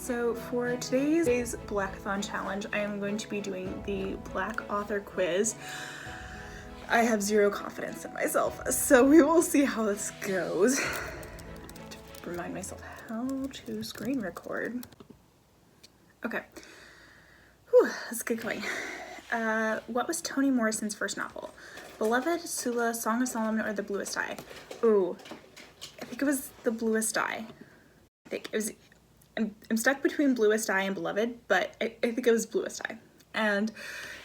So for today's Blackathon challenge, I am going to be doing the Black author quiz. I have zero confidence in myself, so we will see how this goes. To remind myself how to screen record. Okay. Whew, let's get going. What was Toni Morrison's first novel? Beloved, Sula, Song of Solomon, or The Bluest Eye? Ooh, I think it was The Bluest Eye. I think it was. I'm stuck between Bluest Eye and Beloved, but I think it was Bluest Eye. And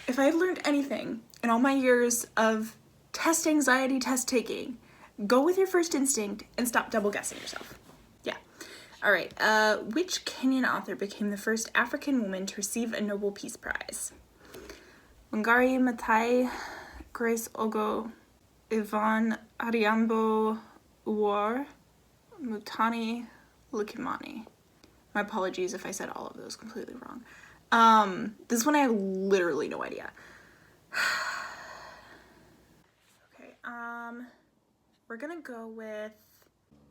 if I had learned anything in all my years of test anxiety test taking, go with your first instinct and stop double guessing yourself. Yeah. All right. Which Kenyan author became the first African woman to receive a Nobel Peace Prize? Wangari Maathai, Grace Ogo, Yvonne Adhiambo Uwar, Mutani Lukimani. My apologies if I said all of those completely wrong. This one I have literally no idea. Okay, we're gonna go with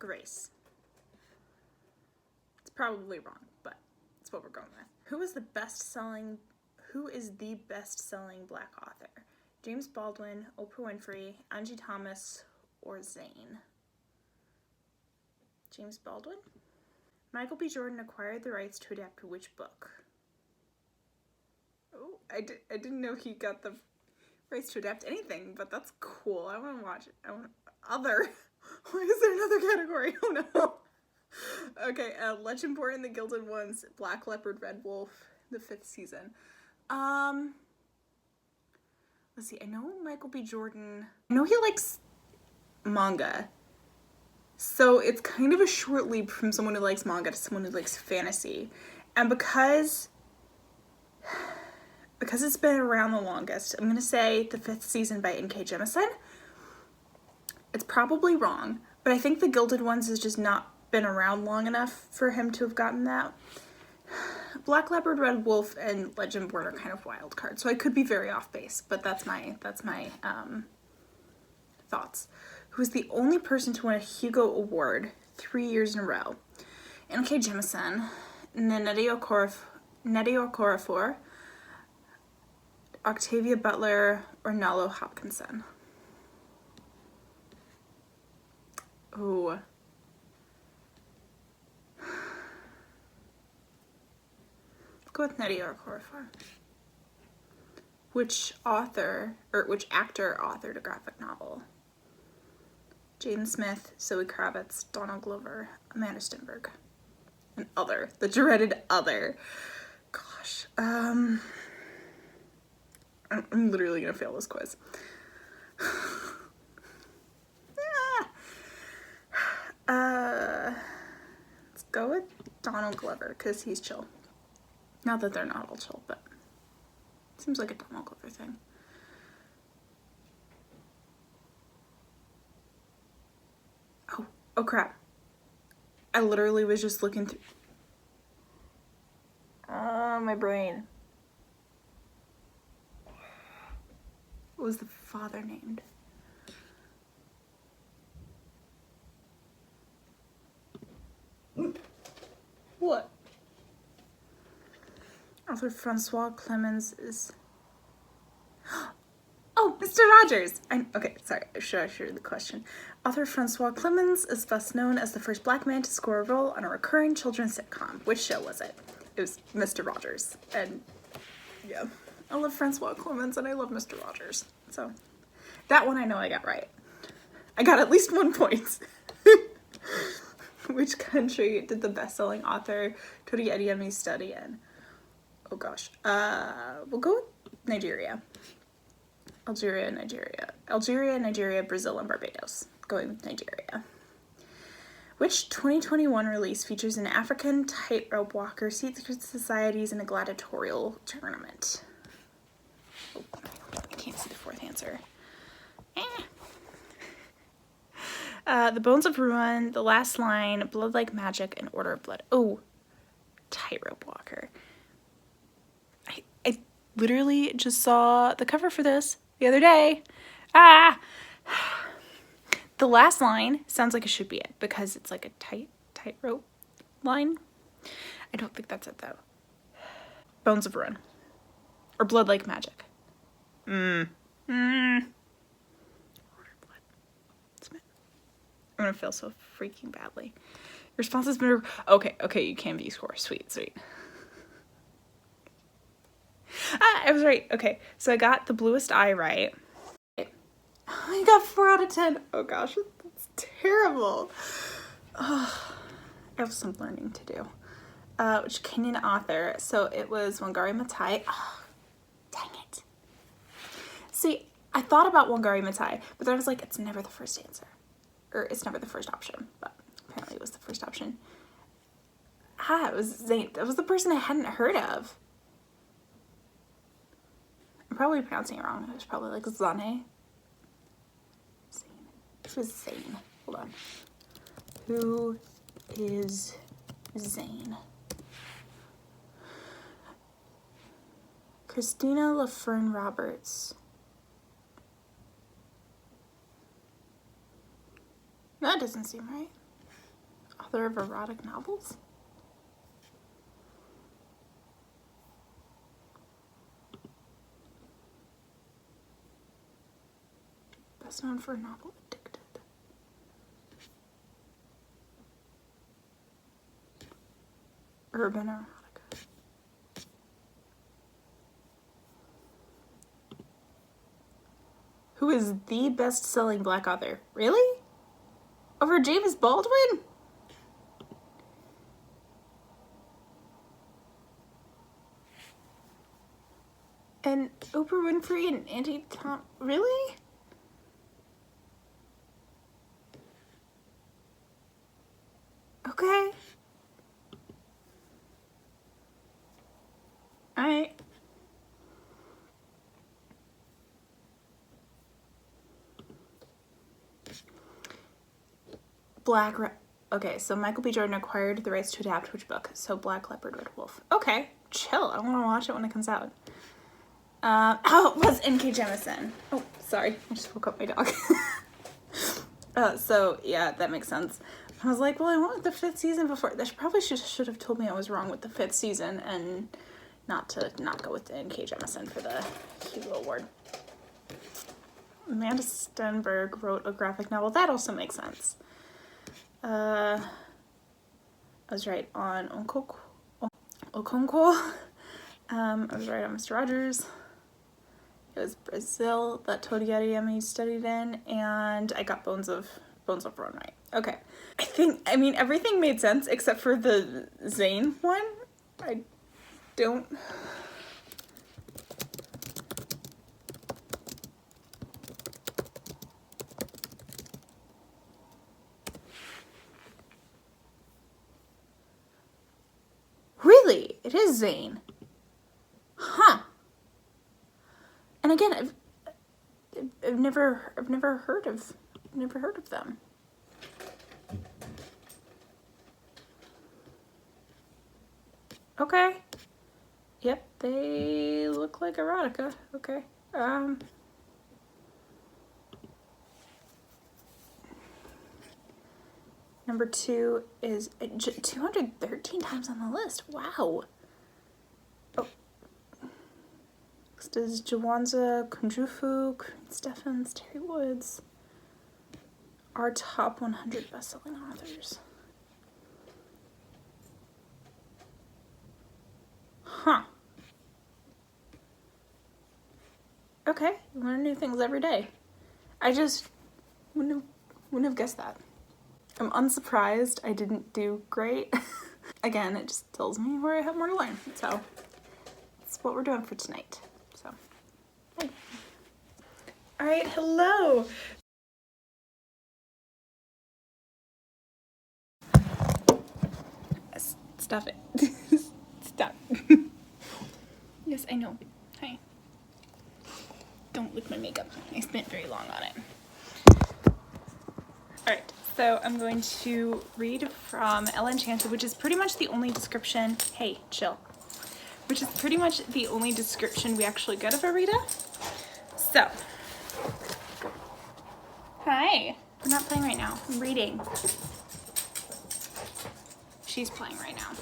Grace. It's probably wrong, but it's what we're going with. Who is the best-selling Black author? James Baldwin, Oprah Winfrey, Angie Thomas, or Zane? James Baldwin? Michael B. Jordan acquired the rights to adapt which book? Oh, I didn't know he got the rights to adapt anything, but that's cool. I want to watch it. I want other. Why is there another category? Oh no. Okay, Legend Born and the Gilded Ones, Black Leopard, Red Wolf, the 5th season. Let's see. I know Michael B. Jordan. I know he likes manga. So it's kind of a short leap from someone who likes manga to someone who likes fantasy. And because it's been around the longest, I'm going to say the 5th season by N.K. Jemisin. It's probably wrong, but I think The Gilded Ones has just not been around long enough for him to have gotten that. Black Leopard, Red Wolf, and Legend Born are kind of wild cards, so I could be very off base, but that's my thoughts. Who was the only person to win a Hugo Award 3 years in a row? N.K. Jemisin, Nnedi Okorafor, Octavia Butler, or Nalo Hopkinson? Ooh. Let's go with Nnedi Okorafor. Which actor authored a graphic novel? Jaden Smith, Zoe Kravitz, Donald Glover, Amanda Stenberg. And other. The dreaded other. Gosh. I'm literally gonna fail this quiz. Let's go with Donald Glover, because he's chill. Not that they're not all chill, but it seems like a Donald Glover thing. Oh crap. I literally was just looking through. Oh, my brain. What was the father named? What? Author Francois Clemens is... Oh, Mr. Rogers! Okay, sorry, I should read the question. Author Francois Clemens is best known as the first Black man to score a role on a recurring children's sitcom. Which show was it? It was Mr. Rogers. And yeah, I love Francois Clemens and I love Mr. Rogers. So that one I know I got right. I got at least 1 point. Which country did the best-selling author Tori Adeyemi study in? Oh gosh. We'll go with Nigeria. Algeria, Nigeria, Brazil, and Barbados. Going with Nigeria. Which 2021 release features an African tightrope walker, secret societies, and a gladiatorial tournament? Oh, I can't see the 4th answer. The Bones of Ruin, The Last Line, Blood Like Magic, and Order of Blood. Oh, tightrope walker. I literally just saw the cover for this the other day. The Last Line sounds like it should be it because it's like a tightrope line. I don't think that's it though. Bones of Ruin. Or Blood Like Magic. I'm gonna feel so freaking badly. Your response has been okay, you can view score. Sweet. I was right. Okay, so I got the bluest eye right. I got 4 out of 10. Oh gosh, that's terrible. Oh, I have some learning to do. Which Kenyan author? So it was Wangari Maathai. Oh, dang it. See, I thought about Wangari Maathai, but then I was like, it's never the first answer. Or it's never the first option, but apparently it was the first option. It was Zane. That was the person I hadn't heard of. I'm probably pronouncing it wrong. It was probably like Zane. This was Zane. Hold on. Who is Zane? Christina LaFern Roberts. That doesn't seem right. Author of erotic novels? Best known for a novel, Addicted. Urban erotica. Who is the best-selling Black author? Really? Over James Baldwin? And Oprah Winfrey and Auntie Tom, really? Okay. Alright. Okay, so Michael B. Jordan acquired the rights to adapt which book? So Black Leopard, Red Wolf. Okay, chill. I want to watch it when it comes out. Oh, it was N.K. Jemisin. Oh, sorry. I just woke up my dog. So, yeah, that makes sense. I was like, well, I went with the 5th season before. They probably should have told me I was wrong with the 5th season and not go with the N.K. Jemisin for the Hugo Award. Amanda Stenberg wrote a graphic novel. That also makes sense. I was right on Okonkwo. I was right on Mr. Rogers. It was Brazil that Tony Adeyemi studied in, and I got Bones of Ruin right. Okay. I mean, everything made sense except for the Zane one. I don't... Really? It is Zane. Huh. And again, I've never heard of them. Okay. Yep, they look like erotica. Okay. Number 2 is 213 times on the list. Wow. Oh. Next is Jawanza Kunjufu, Corinne Steffens, Terry Woods. Our top 100 best-selling authors. Huh. Okay, you learn new things every day. I just wouldn't have guessed that. I'm unsurprised I didn't do great. Again, it just tells me where I have more to learn. So that's what we're doing for tonight. So, hey. All right, hello. Stop it. Stop. Yes, I know. Hi. Don't lick my makeup. I spent very long on it. All right. So I'm going to read from Ella Enchanted, which is pretty much the only description, hey, chill, which is pretty much the only description we actually get of Arita. So, hi, we're not playing right now, I'm reading. She's playing right now.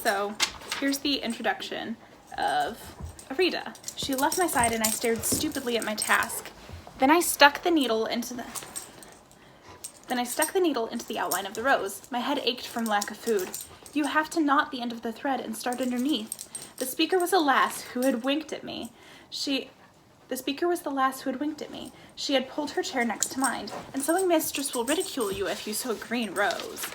So here's the introduction of Arita. She left my side and I stared stupidly at my task. Then I stuck the needle into the outline of the rose. My head ached from lack of food. You have to knot the end of the thread and start underneath. The speaker was a lass who had winked at me. She had pulled her chair next to mine. And sewing mistress will ridicule you if you sew a green rose.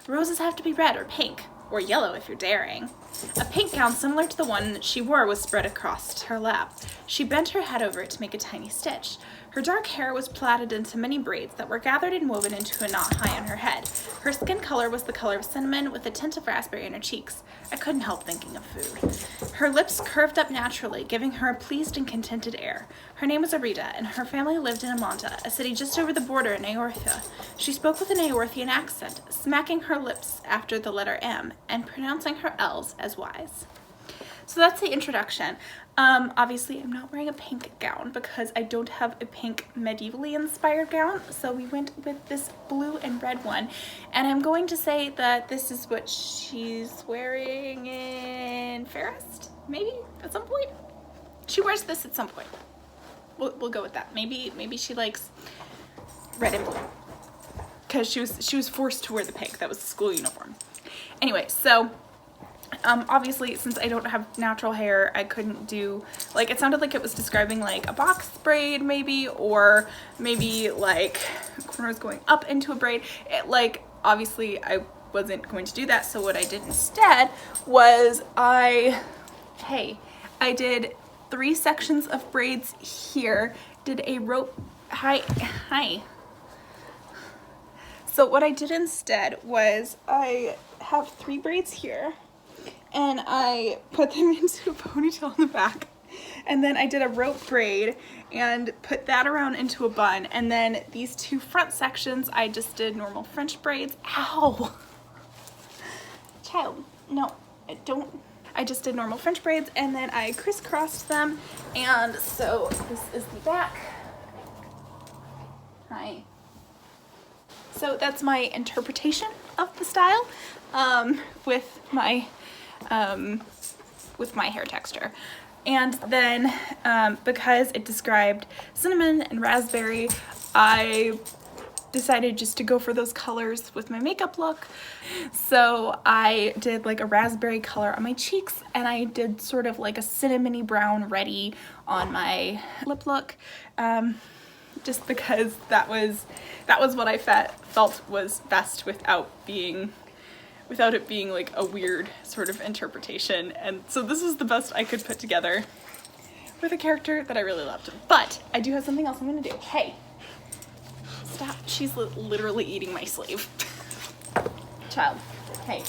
Roses have to be red or pink, or yellow if you're daring. A pink gown similar to the one that she wore was spread across her lap. She bent her head over it to make a tiny stitch. Her dark hair was plaited into many braids that were gathered and woven into a knot high on her head. Her skin color was the color of cinnamon with a tint of raspberry in her cheeks. I couldn't help thinking of food. Her lips curved up naturally, giving her a pleased and contented air. Her name was Arita, and her family lived in Amanta, a city just over the border in Aorthia. She spoke with an Aorthian accent, smacking her lips after the letter M and pronouncing her L's as Y's. So that's the introduction. Obviously I'm not wearing a pink gown because I don't have a pink medievally inspired gown, so we went with this blue and red one, and I'm going to say that this is what she's wearing in Fairest, maybe at some point. She wears this at some point. We'll go with that. Maybe she likes red and blue because she was forced to wear the pink. That was the school uniform. Anyway, so obviously, since I don't have natural hair, I couldn't do, like, it sounded like it was describing like a box braid maybe, or maybe like corners going up into a braid. Like, obviously I wasn't going to do that, so what I did instead was I did 3 sections of braids here, did a rope, hi. So what I did instead was I have 3 braids here, and I put them into a ponytail in the back, and then I did a rope braid and put that around into a bun, and then these 2 front sections I just did normal French braids. Ow! Child, no, I just did normal French braids, and then I crisscrossed them, and so this is the back. Hi. So that's my interpretation of the style with my hair texture. And then because it described cinnamon and raspberry, I decided just to go for those colors with my makeup look. So I did like a raspberry color on my cheeks, and I did sort of like a cinnamony brown reddy on my lip look, just because that was what I felt was best without it being like a weird sort of interpretation. And so this was the best I could put together with a character that I really loved. But I do have something else I'm gonna do. Hey, stop. She's literally eating my sleeve. Child, hey.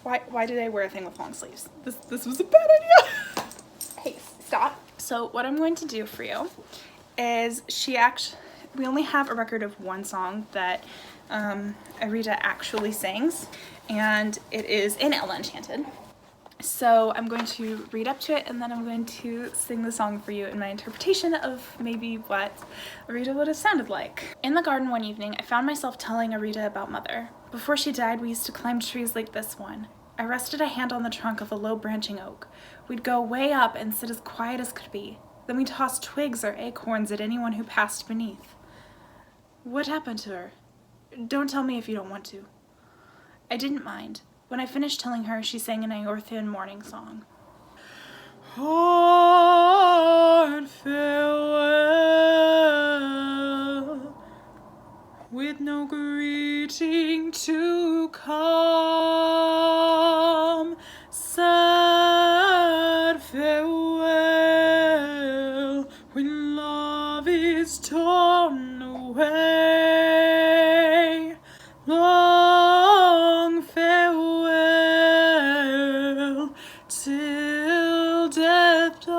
Why did I wear a thing with long sleeves? This was a bad idea. Hey, stop. So what I'm going to do for you is we only have a record of 1 song that Arita actually sings, and it is in Ella Enchanted. So I'm going to read up to it, and then I'm going to sing the song for you in my interpretation of maybe what Arita would have sounded like. In the garden one evening, I found myself telling Arita about Mother. Before she died, we used to climb trees like this one. I rested a hand on the trunk of a low branching oak. We'd go way up and sit as quiet as could be. Then we'd toss twigs or acorns at anyone who passed beneath. What happened to her? Don't tell me if you don't want to. I didn't mind. When I finished telling her, she sang an Aorthian morning song. Hard farewell, with no greeting to come. Sad farewell, when love is torn away. Long farewell, till death dies.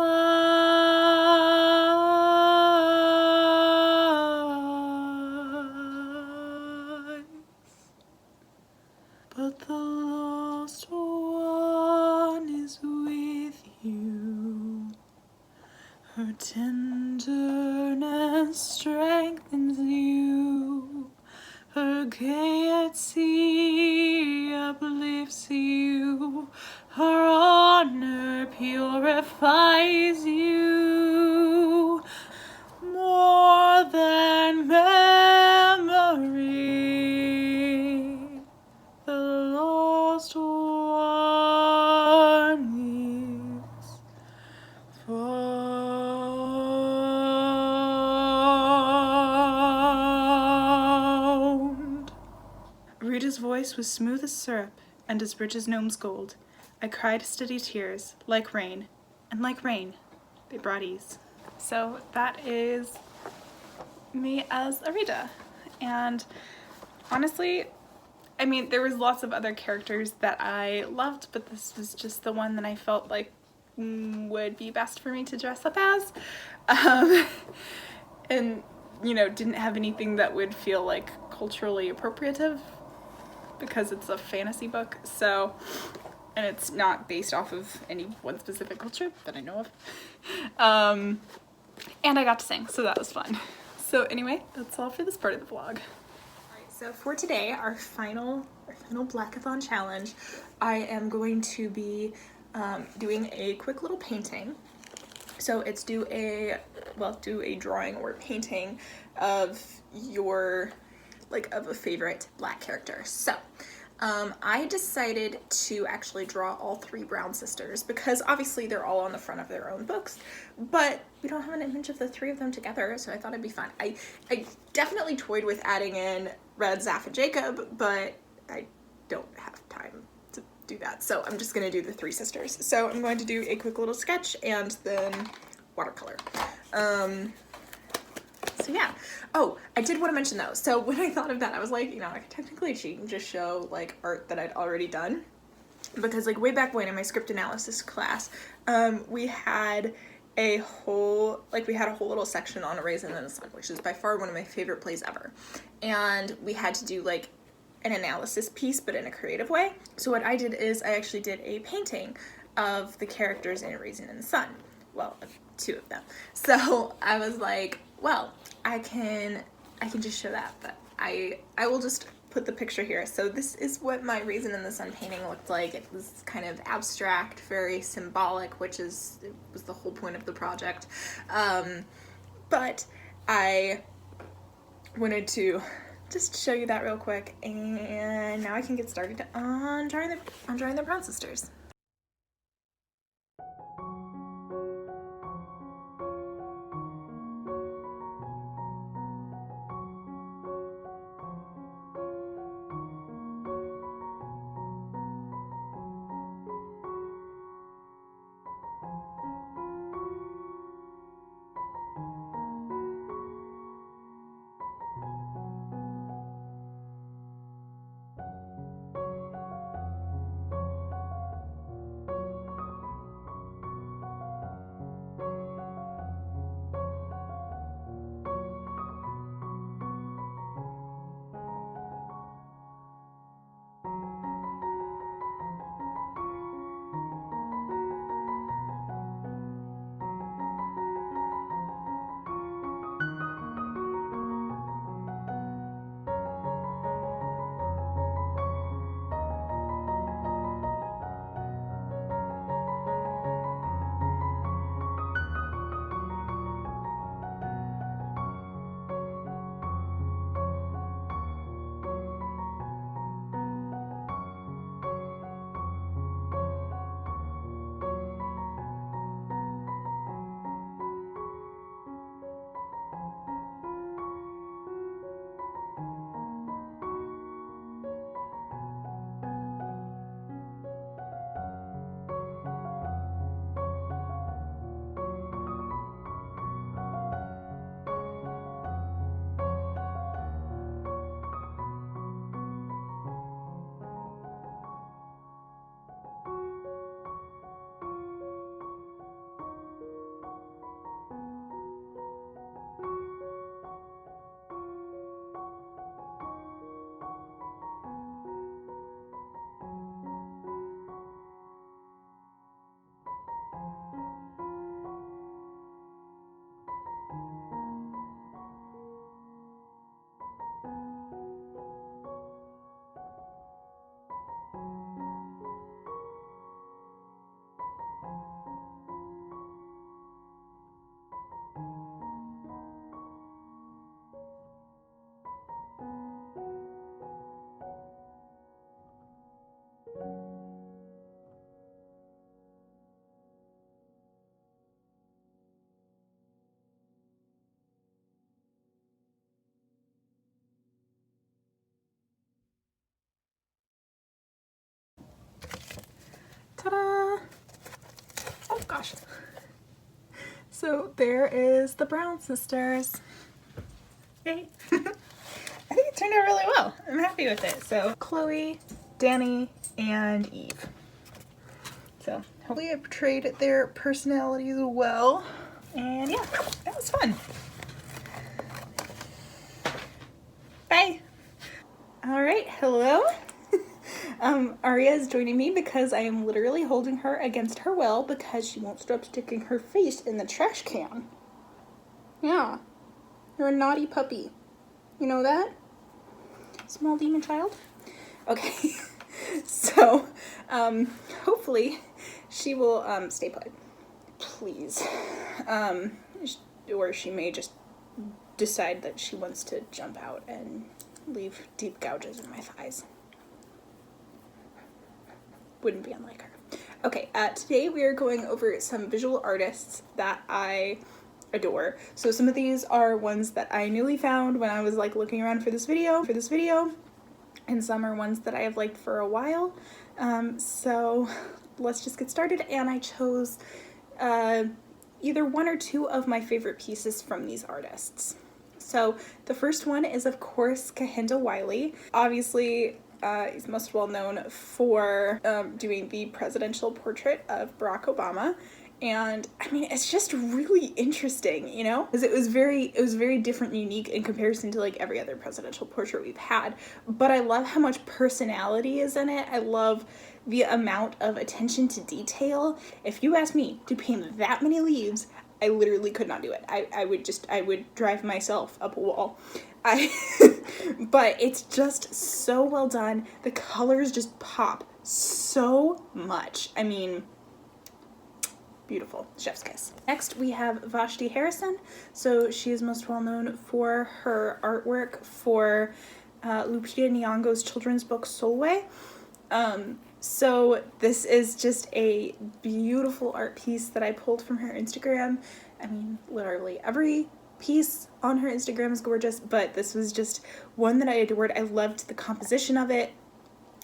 But the lost one is with you. Her tenderness strengthens you. Her gaiety uplifts saves you, her honor purifies you. More than memory, the lost one is found. Rita's voice was smooth as syrup and as rich as gnome's gold. I cried steady tears, like rain, and like rain, they brought ease. So that is me as Arita. And honestly, I mean, there was lots of other characters that I loved, but this was just the one that I felt like would be best for me to dress up as. And, you know, didn't have anything that would feel like culturally appropriative because it's a fantasy book. So, and it's not based off of any one specific culture that I know of. And I got to sing, so that was fun. So anyway, that's all for this part of the vlog. Alright, so for today, our final Blackathon challenge, I am going to be doing a quick little painting. So it's do a drawing or painting of your, like, of a favorite Black character. So I decided to actually draw all 3 Brown sisters because obviously they're all on the front of their own books, but we don't have an image of the 3 of them together, so I thought it'd be fun. I definitely toyed with adding in Red, Zaph, and Jacob, but I don't have time to do that, so I'm just gonna do the 3 sisters. So I'm going to do a quick little sketch and then watercolor. So yeah. Oh, I did want to mention though, so when I thought of that, I was like, you know, I could technically cheat and just show like art that I'd already done, because like way back when in my script analysis class, we had a whole little section on A Raisin in the Sun, which is by far one of my favorite plays ever, and we had to do like an analysis piece but in a creative way. So what I did is I actually did a painting of the characters in A Raisin in the Sun, well, 2 of them. So I was like, well, I can just show that, but I will just put the picture here. So this is what my Raisin in the Sun painting looked like. It was kind of abstract, very symbolic, which was the whole point of the project. But I wanted to just show you that real quick, and now I can get started on drawing the Brown sisters. Ta-da! Oh gosh. So there is the Brown sisters. Yay. I think it turned out really well. I'm happy with it. So Chloe, Danny, and Eve. So hopefully I portrayed their personalities well. And yeah, that was fun. Bye. All right, hello. Aria is joining me because I am literally holding her against her will because she won't stop sticking her face in the trash can. Yeah, you're a naughty puppy. You know that? Small demon child? Okay, so hopefully she will stay put. Please. Or she may just decide that she wants to jump out and leave deep gouges in my thighs. Wouldn't be unlike her. Okay, today we are going over some visual artists that I adore. So some of these are ones that I newly found when I was like looking around for this video, and some are ones that I have liked for a while. So let's just get started, and I chose either one or two of my favorite pieces from these artists. So the first one is of course Kehinde Wiley. Obviously he's most well known for doing the presidential portrait of Barack Obama. And I mean, it's just really interesting, you know, because it was very different and unique in comparison to like every other presidential portrait we've had. But I love how much personality is in it. I love the amount of attention to detail. If you asked me to paint that many leaves, I literally could not do it. I would drive myself up a wall. But it's just so well done. The colors just pop so much. I mean, beautiful. Chef's kiss. Next, we have Vashti Harrison. So she is most well known for her artwork for Lupita Nyong'o's children's book Solway. So this is just a beautiful art piece that I pulled from her Instagram. I mean, literally every piece on her Instagram is gorgeous, but this was just one that I adored. I loved the composition of it.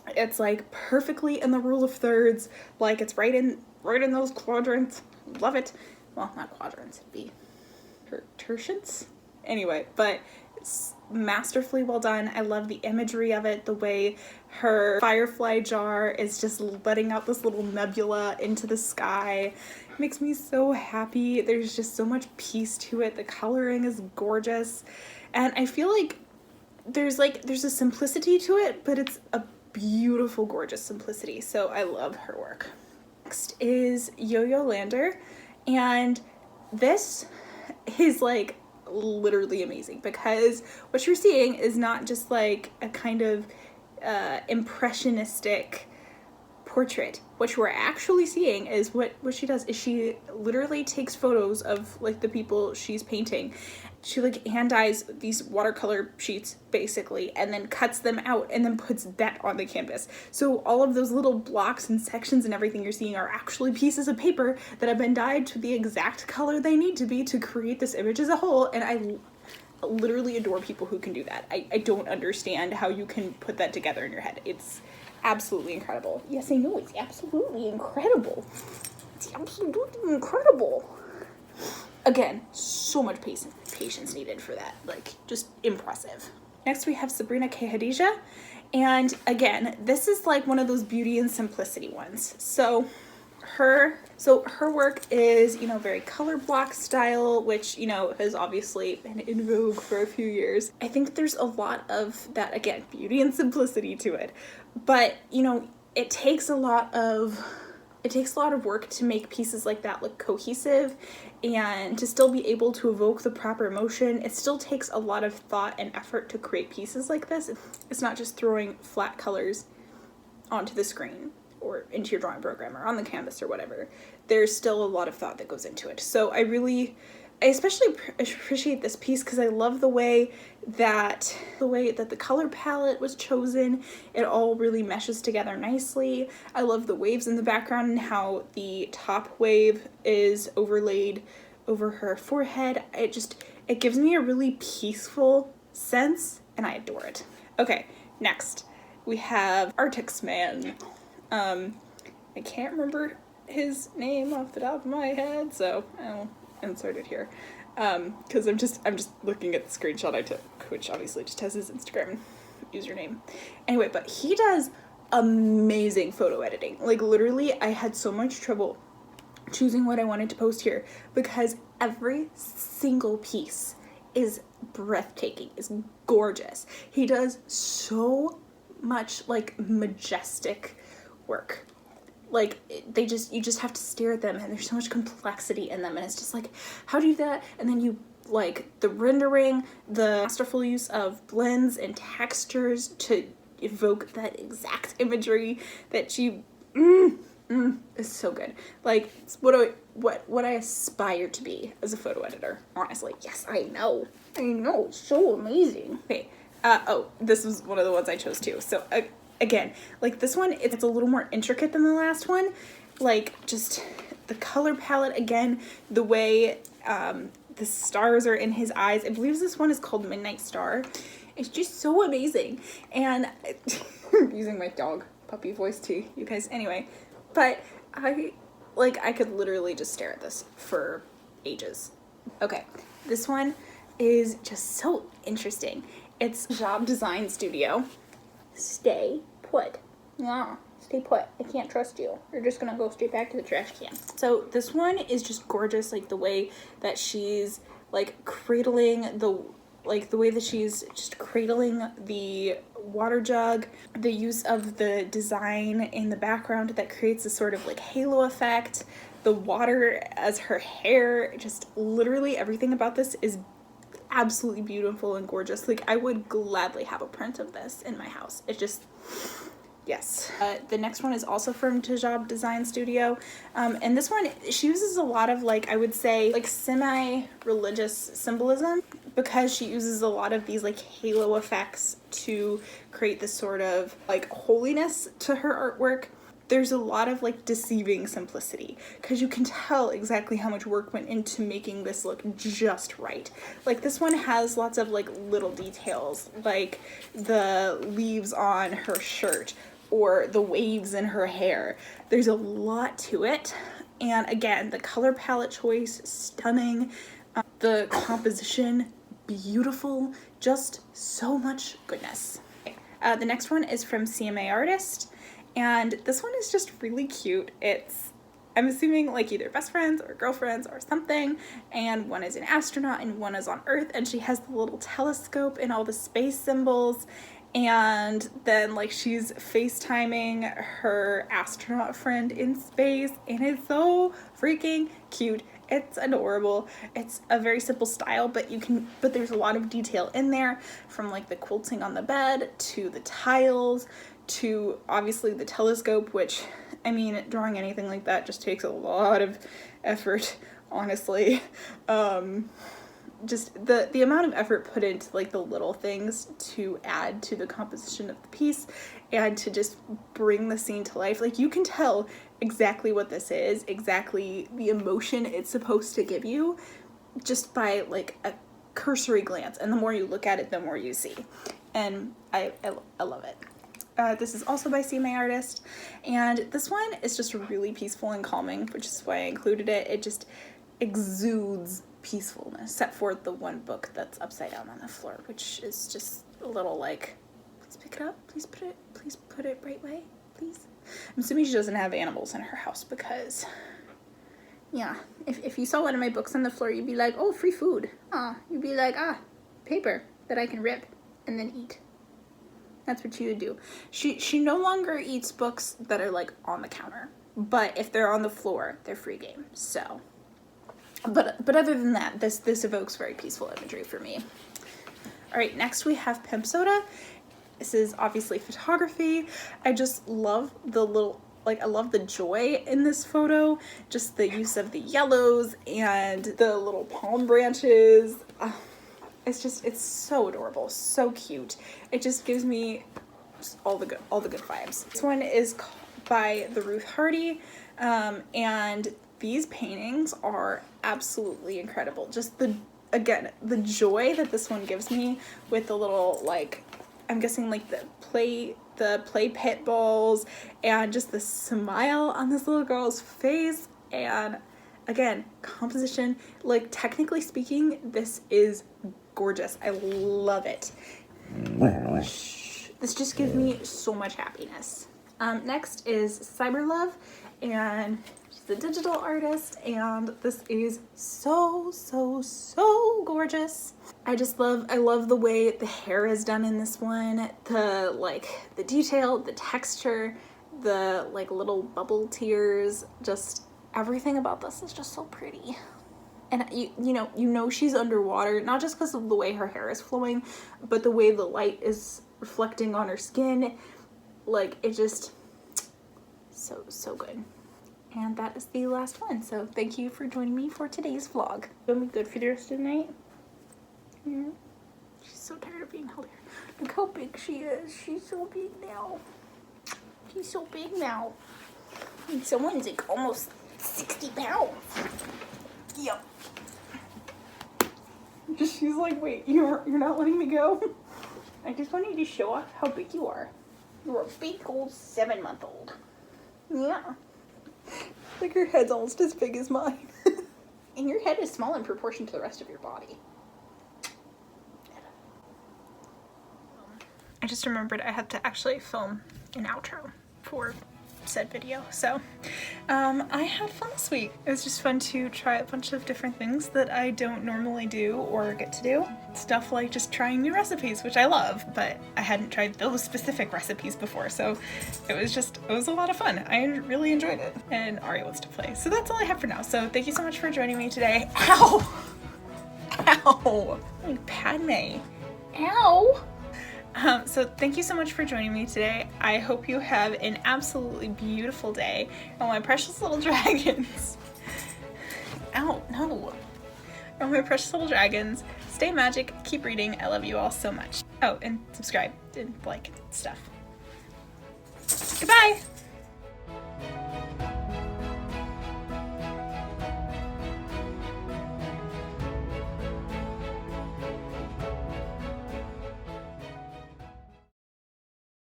It's like perfectly in the rule of thirds, like it's right in those quadrants. Love it. Well, not quadrants, it'd be tertians. Anyway, but it's masterfully well done. I love the imagery of it, the way her firefly jar is just letting out this little nebula into the sky. It makes me so happy. There's just so much peace to it. The coloring is gorgeous. And I feel like there's a simplicity to it, but it's a beautiful, gorgeous simplicity. So I love her work. Next is Yo-Yo Lander, and this is like literally amazing because what you're seeing is not just like a kind of impressionistic portrait. What you are actually seeing is what she does is she literally takes photos of like the people she's painting. She like hand dyes these watercolor sheets basically and then cuts them out and then puts that on the canvas. So all of those little blocks and sections and everything you're seeing are actually pieces of paper that have been dyed to the exact color they need to be to create this image as a whole. And I literally adore people who can do that. I don't understand how you can put that together in your head. It's absolutely incredible. Yes, I know, it's absolutely incredible. It's absolutely incredible. Again, so much patience needed for that. Like, just impressive. Next we have Sabrina K. Hadija. And again, this is like one of those beauty and simplicity ones. So her work is, you know, very color block style, which, you know, has obviously been in vogue for a few years. I think there's a lot of that, again, beauty and simplicity to it. But, you know, it takes a lot of work to make pieces like that look cohesive and to still be able to evoke the proper emotion. It still takes a lot of thought and effort to create pieces like this. It's not just throwing flat colors onto the screen or into your drawing program or on the canvas or whatever. There's still a lot of thought that goes into it. So I especially appreciate this piece because I love the way that the color palette was chosen. It all really meshes together nicely. I love the waves in the background and how the top wave is overlaid over her forehead. It gives me a really peaceful sense and I adore it. Okay, next we have Artix Man. I can't remember his name off the top of my head, so I'll insert it here. Because I'm just looking at the screenshot I took, which obviously just has his Instagram username. Anyway, but he does amazing photo editing. Like literally, I had so much trouble choosing what I wanted to post here because every single piece is breathtaking, is gorgeous. He does so much like majestic work. Like you just have to stare at them, and there's so much complexity in them, and it's just like, how do you do that? And then you like the rendering, the masterful use of blends and textures to evoke that exact imagery that you is so good. Like it's what I aspire to be as a photo editor, honestly. Yes, I know, so amazing. Okay, oh, this was one of the ones I chose too. So again, like this one, it's a little more intricate than the last one. Like just the color palette, again, the way the stars are in his eyes. I believe this one is called Midnight Star. It's just so amazing. And I'm using my dog puppy voice too, you guys. Anyway, but I could literally just stare at this for ages. Okay, this one is just so interesting. It's Job Design Studio. Stay put. Yeah, stay put. I can't trust you. You're just gonna go straight back to the trash can. So this one is just gorgeous, like the way that she's like cradling the way that she's just cradling the water jug, the use of the design in the background that creates a sort of like halo effect, the water as her hair, just literally everything about this is absolutely beautiful and gorgeous. Like I would gladly have a print of this in my house. It just, yes. The next one is also from Job Design Studio, and this one, she uses a lot of like, I would say like semi-religious symbolism, because she uses a lot of these like halo effects to create this sort of like holiness to her artwork. There's a lot of like deceiving simplicity because you can tell exactly how much work went into making this look just right. Like this one has lots of like little details, like the leaves on her shirt or the waves in her hair. There's a lot to it. And again, the color palette choice, stunning. The composition, beautiful, just so much goodness. The next one is from CMA Artist. And this one is just really cute. It's, I'm assuming like either best friends or girlfriends or something, and one is an astronaut and one is on Earth, and she has the little telescope and all the space symbols, and then like she's FaceTiming her astronaut friend in space, and it's so freaking cute. It's adorable. It's a very simple style, but there's a lot of detail in there, from like the quilting on the bed to the tiles to obviously the telescope, which, I mean, drawing anything like that just takes a lot of effort, honestly. Just the amount of effort put into like the little things to add to the composition of the piece and to just bring the scene to life. Like you can tell exactly what this is, exactly the emotion it's supposed to give you just by like a cursory glance, and the more you look at it, the more you see. And I love it. This is also by CMA Artist, and this one is just really peaceful and calming, which is why I included it. It just exudes peacefulness, except for the one book that's upside down on the floor, which is just a little like, please pick it up, please put it right way, please. I'm assuming she doesn't have animals in her house because, yeah, if you saw one of my books on the floor, you'd be like, oh, free food. You'd be like, paper that I can rip and then eat. That's what she would do. She no longer eats books that are like on the counter, but if they're on the floor, they're free game. So, but other than that, this evokes very peaceful imagery for me. All right, next we have Pimp Soda. This is obviously photography. I just love the little, like, I love the joy in this photo. Just the use of the yellows and the little palm branches. It's so adorable, so cute. It just gives me just all the good vibes. This one is by the Ruth Hardy, and these paintings are absolutely incredible. Just the joy that this one gives me with the little, like, I'm guessing like the play pit balls, and just the smile on this little girl's face. And again, composition, like technically speaking, this is gorgeous. I love it. This just gives me so much happiness. Next is Cyberlove, and she's a digital artist, and this is so gorgeous. I love the way the hair is done in this one. The detail, the texture, the like little bubble tears, just everything about this is just so pretty. And you know she's underwater, not just because of the way her hair is flowing, but the way the light is reflecting on her skin. Like, it just so good. And that is the last one. So thank you for joining me for today's vlog. Gonna be good for the rest of the night. Yeah. She's so tired of being held here. Look how big she is. She's so big now. She's so big now. And someone's like almost 60 pounds. Yep. She's like, wait, you're not letting me go? I just wanted to show off how big you are. You're a big old 7-month-old. Yeah. Like, her head's almost as big as mine. And your head is small in proportion to the rest of your body. I just remembered I had to actually film an outro for said video. So I had fun this week. It was just fun to try a bunch of different things that I don't normally do or get to do. Stuff like just trying new recipes, which I love, but I hadn't tried those specific recipes before, so it was a lot of fun. I really enjoyed it, and Ari wants to play. So that's all I have for now. So thank you so much for joining me today. Ow! Ow! Like Padme. Ow! So thank you so much for joining me today. I hope you have an absolutely beautiful day. Oh, my precious little dragons. Ow, no. Oh, my precious little dragons. Stay magic, keep reading. I love you all so much. Oh, and subscribe and like stuff. Goodbye!